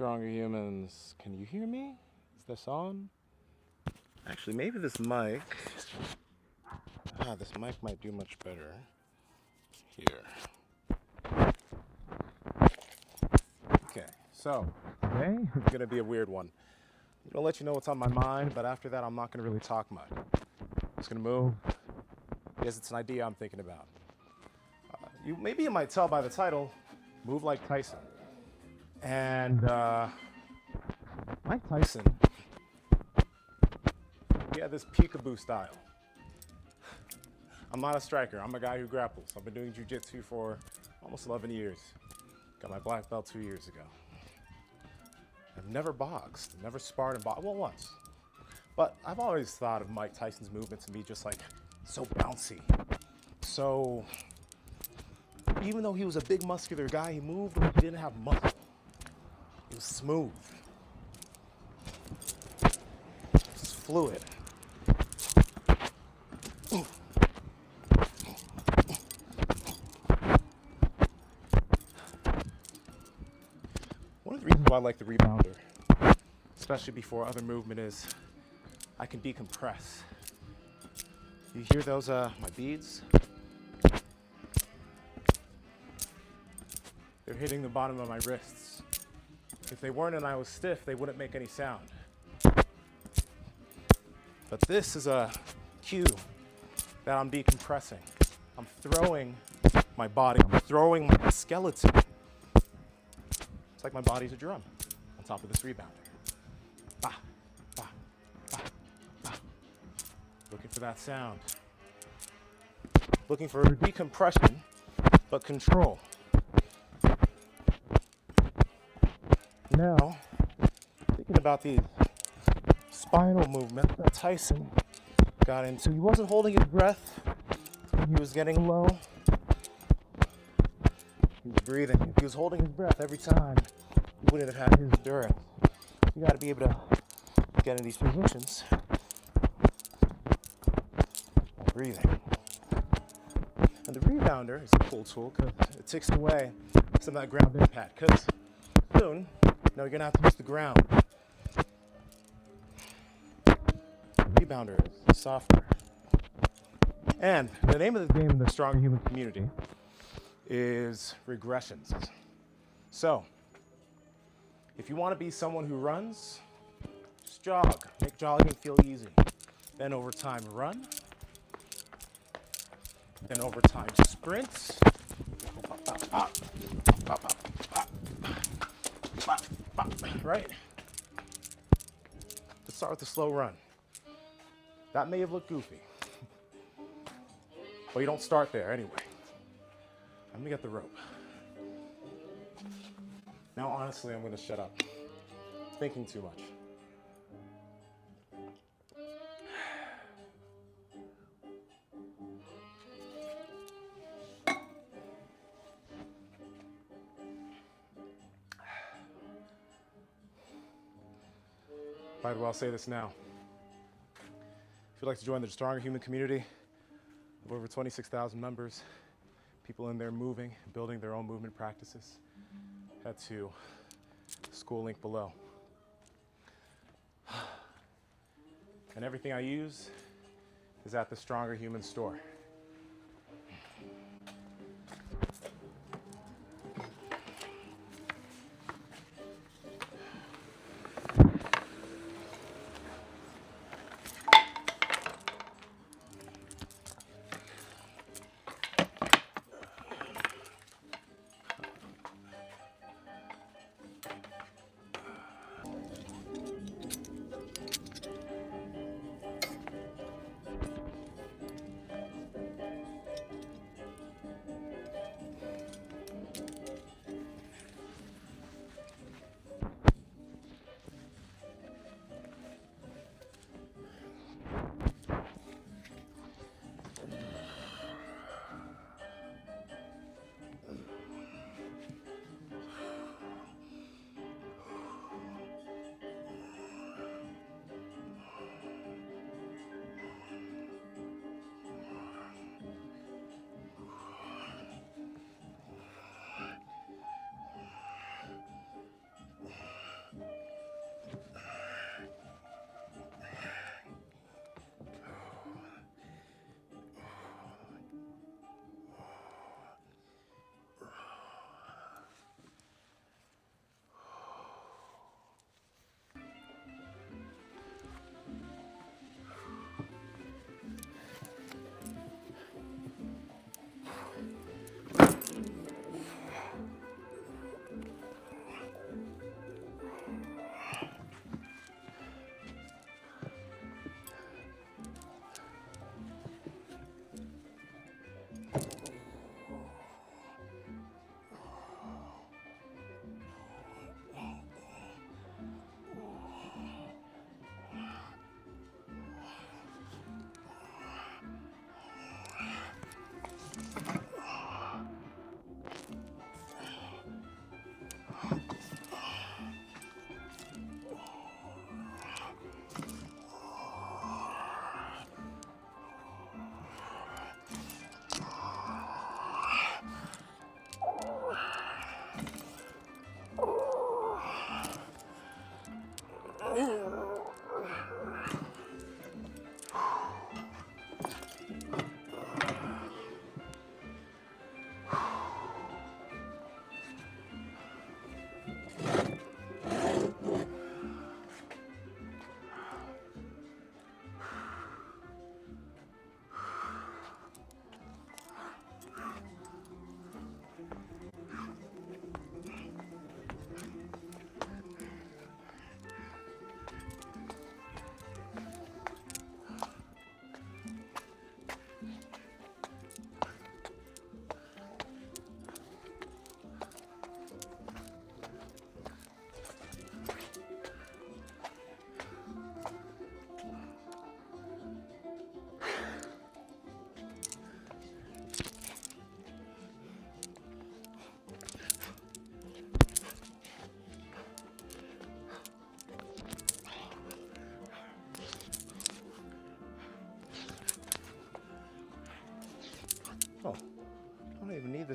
Stronger Humans. Can you hear me? Is this on? Actually, maybe this mic. This mic might do much better. Here. Okay, so today is going to be a weird one. I'm going to let you know what's on my mind, but after that, I'm not going to really talk much. I'm just going to move. Yes, it's an idea I'm thinking about. Maybe you might tell by the title, Move Like Tyson. And Mike Tyson, he had this peekaboo style. I'm not a striker, I'm a guy who grapples. I've been doing jiu-jitsu for almost 11 years. Got my black belt 2 years ago. I've never boxed, never sparred and boxed, well, once. But I've always thought of Mike Tyson's movement to be just like so bouncy. So, even though he was a big muscular guy, he moved like he didn't have muscle. He was smooth. Just fluid. One of the reasons why I like the rebounder, especially before other movement, is I can decompress. You hear those, my beads? They're hitting the bottom of my wrists. If they weren't and I was stiff, they wouldn't make any sound. But this is a cue that I'm decompressing. I'm throwing my body, I'm throwing my skeleton. It's like my body's a drum on top of this rebounder. Bah, bah, bah, bah. Looking for that sound. Looking for decompression, but control. Now, thinking about the spinal movement that Tyson got into, he wasn't holding his breath when he was getting low. He was breathing. If he was holding his breath every time, he wouldn't have had his endurance. You got to be able to get in these positions by breathing. And the rebounder is a cool tool because it takes away some of that ground impact. Because soon, you're going to have to use the ground. Rebounder is softer. And the name of the game in the Stronger Human community is regressions. So, if you want to be someone who runs, just jog. Make jogging feel easy. Then over time, run. Then over time, sprints. Right? Let's start with the slow run. That may have looked goofy, but you don't start there anyway. Let me get the rope. Now, honestly, I'm going to shut up. Thinking too much. Might as well say this now. If you'd like to join the Stronger Human community of over 26,000 members, people in there moving, building their own movement practices, head to the school link below. And everything I use is at the Stronger Human store.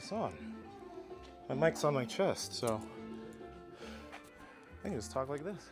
this on? My mic's on my chest, so I can just talk like this.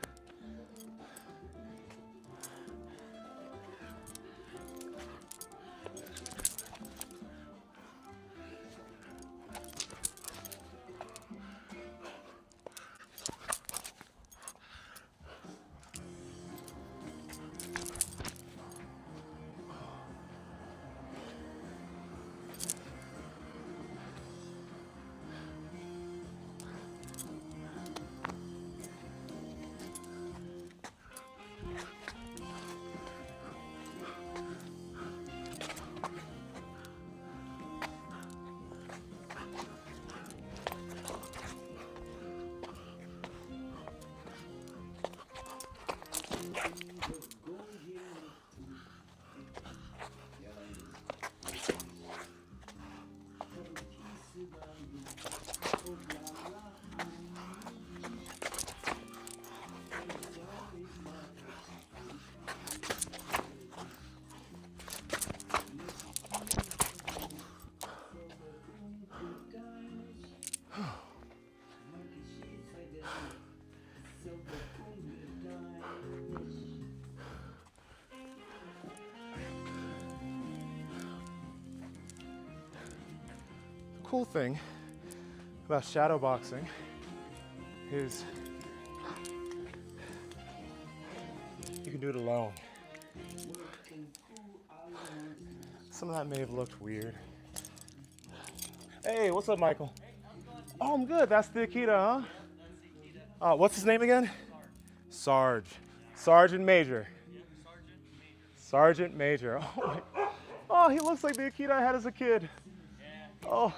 Cool thing about shadow boxing is you can do it alone. Some of that may have looked weird. Hey, what's up, Michael? Oh, I'm good. That's the Akita, huh? What's his name again? Sarge. Sergeant Major. Sergeant Major. Oh, he looks like the Akita I had as a kid. Oh.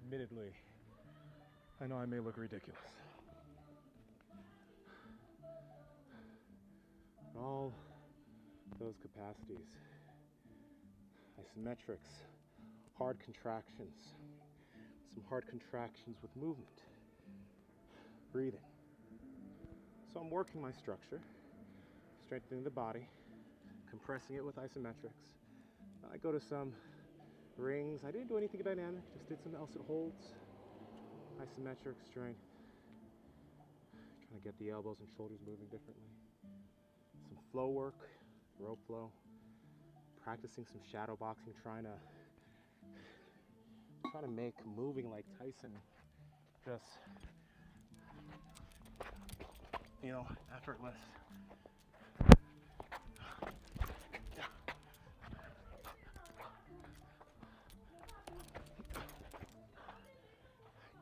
admittedly, I know I may look ridiculous. All those capacities, isometrics, hard contractions, some hard contractions with movement, breathing. So I'm working my structure, strengthening the body, compressing it with isometrics. I go to some rings. I didn't do anything dynamic, just did some L-sit holds, isometric strength, trying to get the elbows and shoulders moving differently. Some flow work, rope flow, practicing some shadow boxing, trying to make moving like Tyson just, you know, effortless.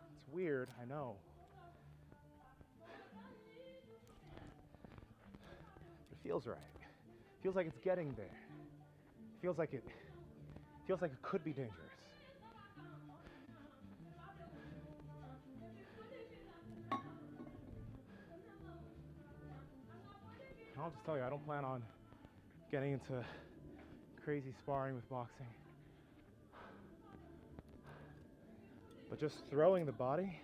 It's weird, I know. It feels right. It feels like it's getting there. It feels like it could be dangerous. I'll just tell you, I don't plan on getting into crazy sparring with boxing. But just throwing the body.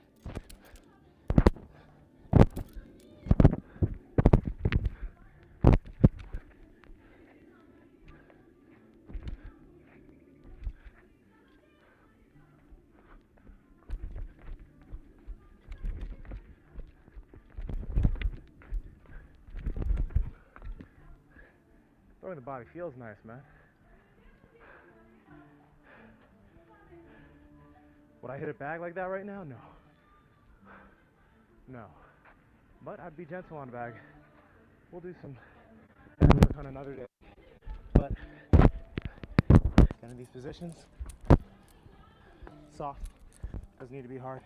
Throwing the body feels nice, man. Would I hit it back like that right now? No. No. But I'd be gentle on bag. We'll do some work on another day. But get in these positions. Soft. Doesn't need to be hard.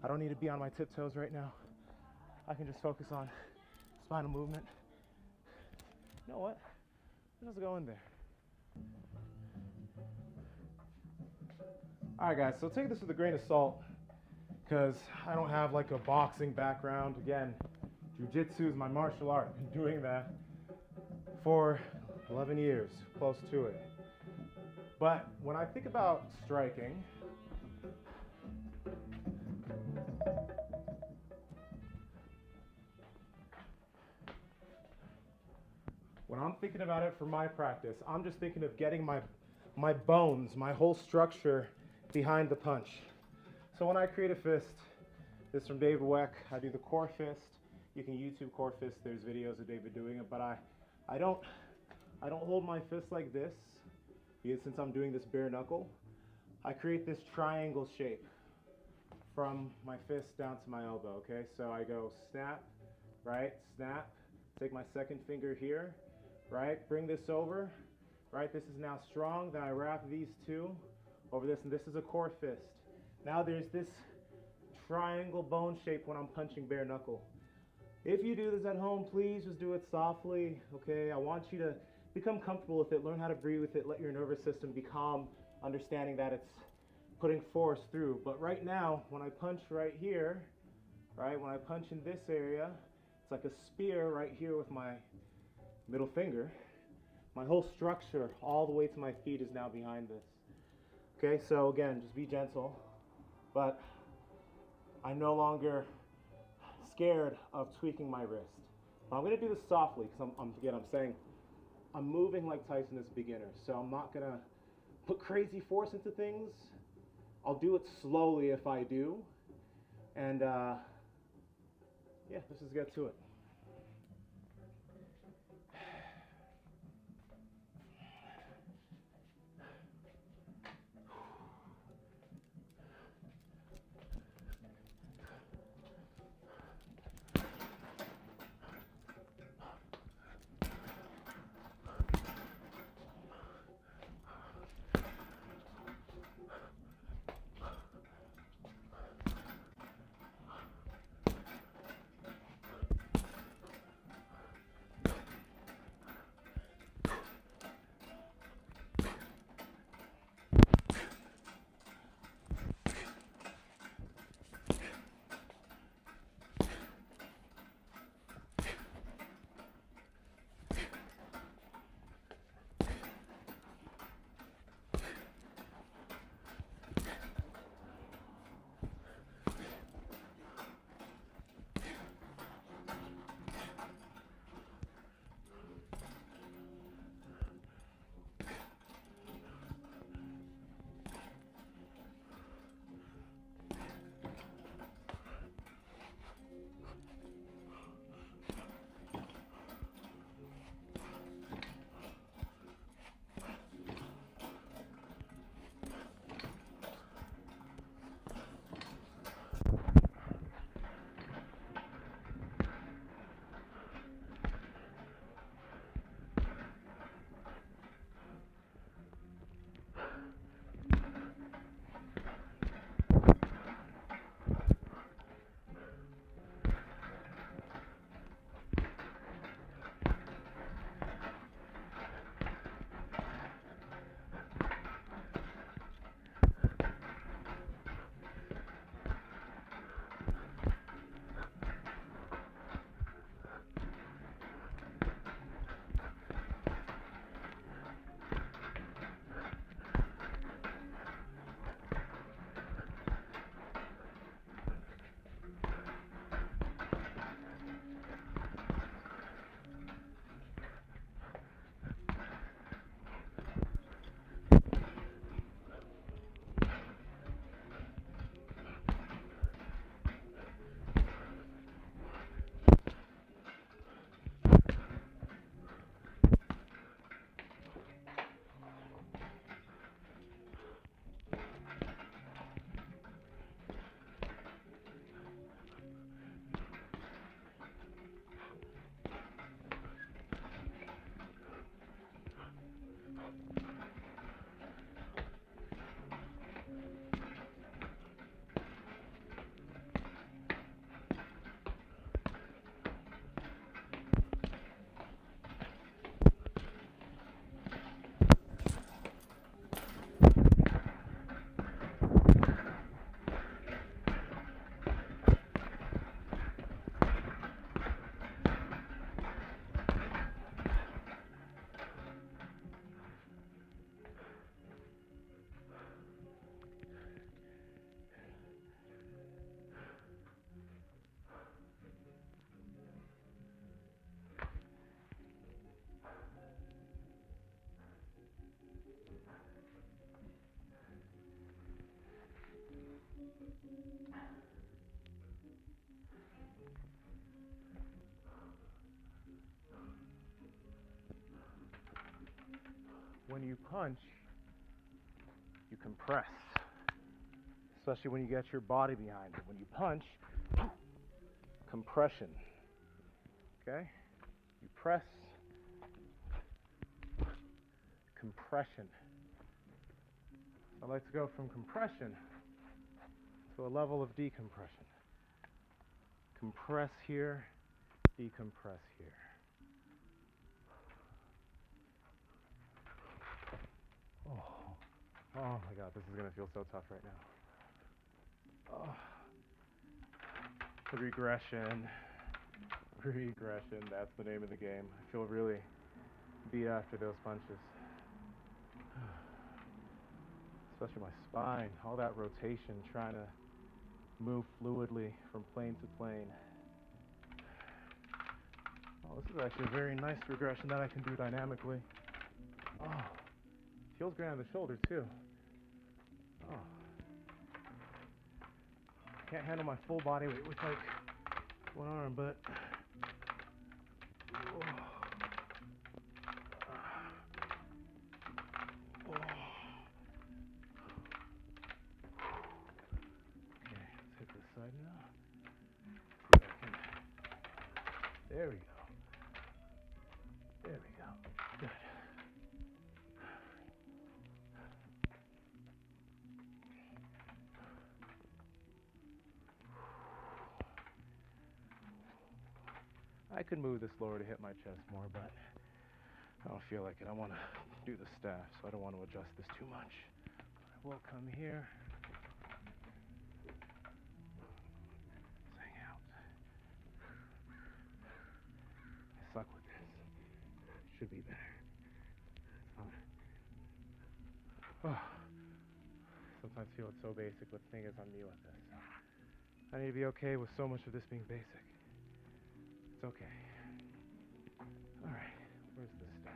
I don't need to be on my tiptoes right now. I can just focus on spinal movement. You know what? Let's just go in there. Alright guys, so take this with a grain of salt because I don't have like a boxing background. Again, jiu-jitsu is my martial art. I've been doing that for 11 years, close to it. But when I think about striking, when I'm thinking about it for my practice, I'm just thinking of getting my bones, my whole structure behind the punch. So when I create a fist, this is from David Weck, I do the core fist. You can YouTube core fist, there's videos of David doing it, but I don't hold my fist like this, because since I'm doing this bare knuckle, I create this triangle shape from my fist down to my elbow, okay? So I go snap, right, snap, take my second finger here, right, bring this over, right, this is now strong, then I wrap these two over this, and this is a core fist. Now there's this triangle bone shape when I'm punching bare knuckle. If you do this at home, please just do it softly, okay? I want you to become comfortable with it, learn how to breathe with it, let your nervous system be calm, understanding that it's putting force through. But right now, when I punch right here, right, when I punch in this area, it's like a spear right here with my middle finger. My whole structure, all the way to my feet, is now behind this. Okay, so again, just be gentle, but I'm no longer scared of tweaking my wrist. But I'm gonna do this softly, because I'm saying, I'm moving like Tyson as a beginner, so I'm not gonna put crazy force into things. I'll do it slowly if I do, and yeah, let's just get to it. When you punch, you compress, especially when you get your body behind it. When you punch, compression. Okay? You press, compression. I like to go from compression to a level of decompression. Compress here, decompress here. Oh my God, this is going to feel so tough right now. Oh. Regression, that's the name of the game. I feel really beat after those punches. Especially my spine, all that rotation, trying to move fluidly from plane to plane. Oh, this is actually a very nice regression that I can do dynamically. Oh, feels great on the shoulder too. Oh. Can't handle my full body weight with like one arm, but oh. Oh. Okay, let's hit this side now. See if I can. There we go. There we go. Good. I could move this lower to hit my chest more, but I don't feel like it. I want to do the staff, so I don't want to adjust this too much. I will come here. Let's hang out. I suck with this. Should be better. Oh. Sometimes feel it's so basic, but the thing is I'm new at this. So I need to be okay with so much of this being basic. It's okay. All right, where's the staff?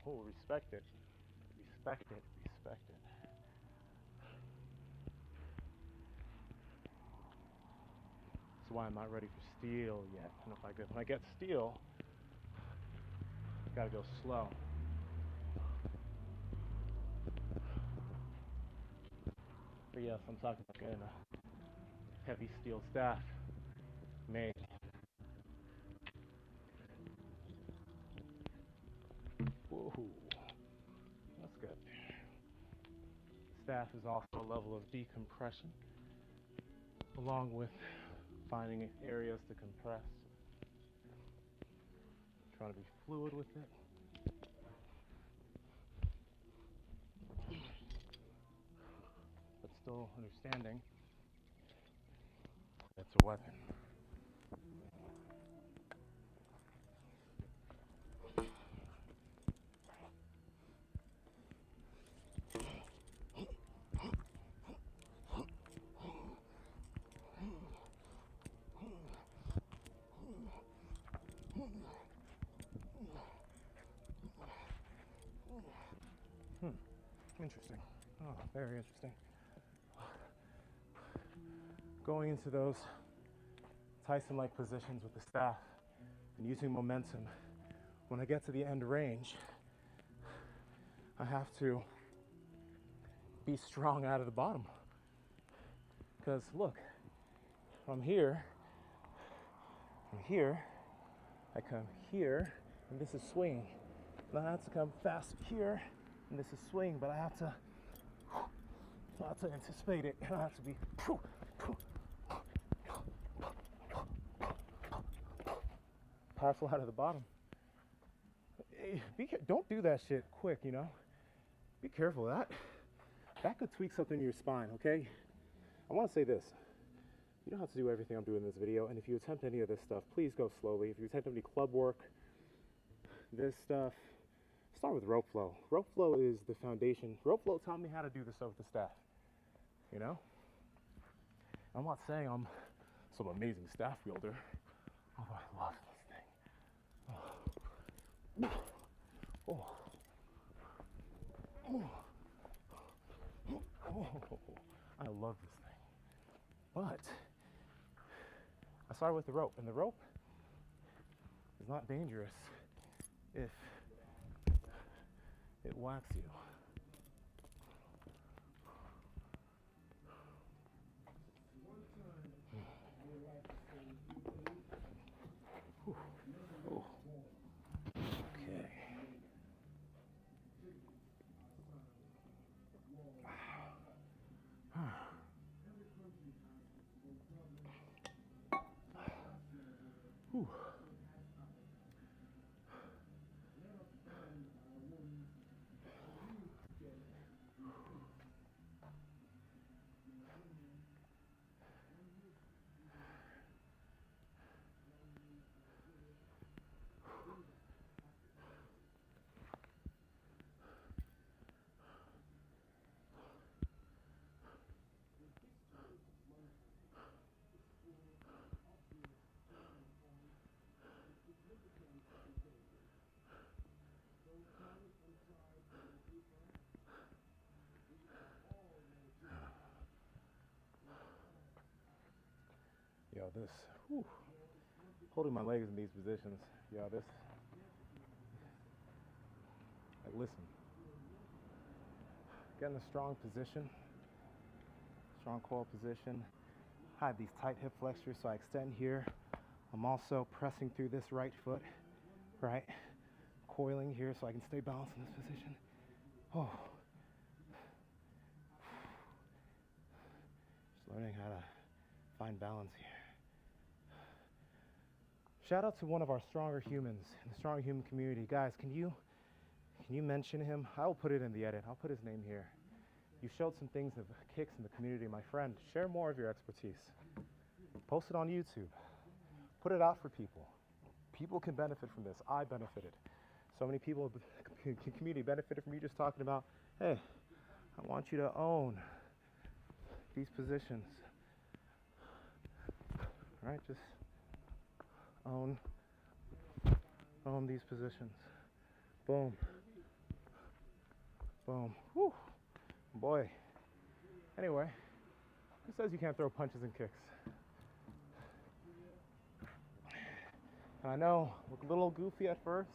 Oh, respect it. Respect it. Respect it. That's why I'm not ready for steel yet. And when I get steel, gotta go slow. But yes, I'm talking about getting a heavy steel staff made. Whoa, that's good. Staff is also a level of decompression, along with finding areas to compress. Trying to be fluid with it. But still understanding it's a weapon. Very interesting. Going into those Tyson-like positions with the staff and using momentum. When I get to the end range, I have to be strong out of the bottom. Because look, from here, I come here, and this is swing. And I have to come fast here, and this is swing, but I have to anticipate it. I have to be powerful out of the bottom. Don't do that shit quick, you know? Be careful of that. That could tweak something in your spine, okay? I want to say this. You don't have to do everything I'm doing in this video, and if you attempt any of this stuff, please go slowly. If you attempt any club work, this stuff, start with rope flow. Rope flow is the foundation. Rope flow taught me how to do this stuff with the staff, you know? I'm not saying I'm some amazing staff wielder, although I love this thing. Oh. I love this thing. But I started with the rope, and the rope is not dangerous if it whacks you. Whew. Yo, this, holding my legs in these positions, yo, this, like, listen, get in a strong position, strong core position. I have these tight hip flexors, so I extend here. I'm also pressing through this right foot, right? Coiling here so I can stay balanced in this position. Oh. Just learning how to find balance here. Shout out to one of our stronger humans in the stronger human community. Guys, can you mention him? I will put it in the edit. I'll put his name here. You showed some things of kicks in the community, my friend. Share more of your expertise. Post it on YouTube. Put it out for people. People can benefit from this. I benefited. So many people in the community benefited from you just talking about, hey, I want you to own these positions. All right, just own these positions. Boom. Boom. Whew. Boy. Anyway, who says you can't throw punches and kicks? And I know, look a little goofy at first.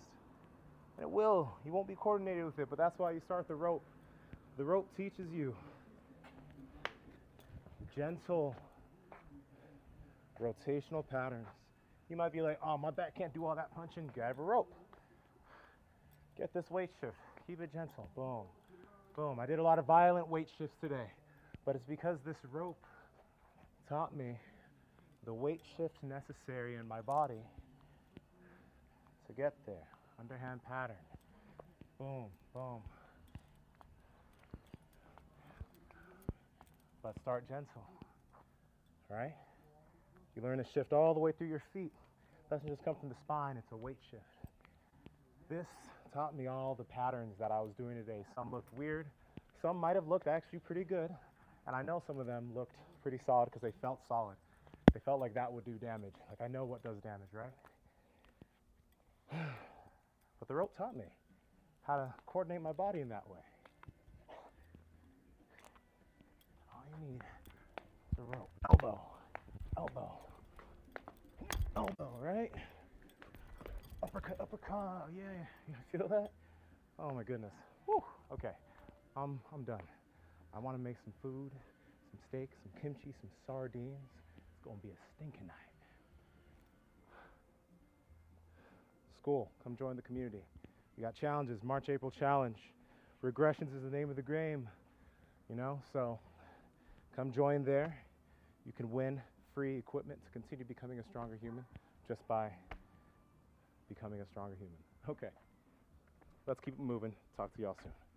And it will. You won't be coordinated with it, but that's why you start the rope. The rope teaches you gentle rotational patterns. You might be like, oh, my back can't do all that punching. Grab a rope. Get this weight shift. Keep it gentle. Boom. Boom. I did a lot of violent weight shifts today, but it's because this rope taught me the weight shift necessary in my body to get there. Underhand pattern. Boom, boom. But start gentle. Right? You learn to shift all the way through your feet. It doesn't just come from the spine, it's a weight shift. This taught me all the patterns that I was doing today. Some looked weird. Some might have looked actually pretty good. And I know some of them looked pretty solid because they felt solid. They felt like that would do damage. Like I know what does damage, right? But the rope taught me how to coordinate my body in that way. need the rope. Elbow, elbow, elbow, right? Uppercut, uppercut, yeah, you feel that? Oh my goodness. Whew. Okay, I'm done. I want to make some food, some steak, some kimchi, some sardines. It's gonna be a stinking night. School, come join the community. We got challenges, March, April challenge. Regressions is the name of the game, you know, so come join there. You can win free equipment to continue becoming a stronger human just by becoming a stronger human. Okay, let's keep it moving. Talk to y'all soon.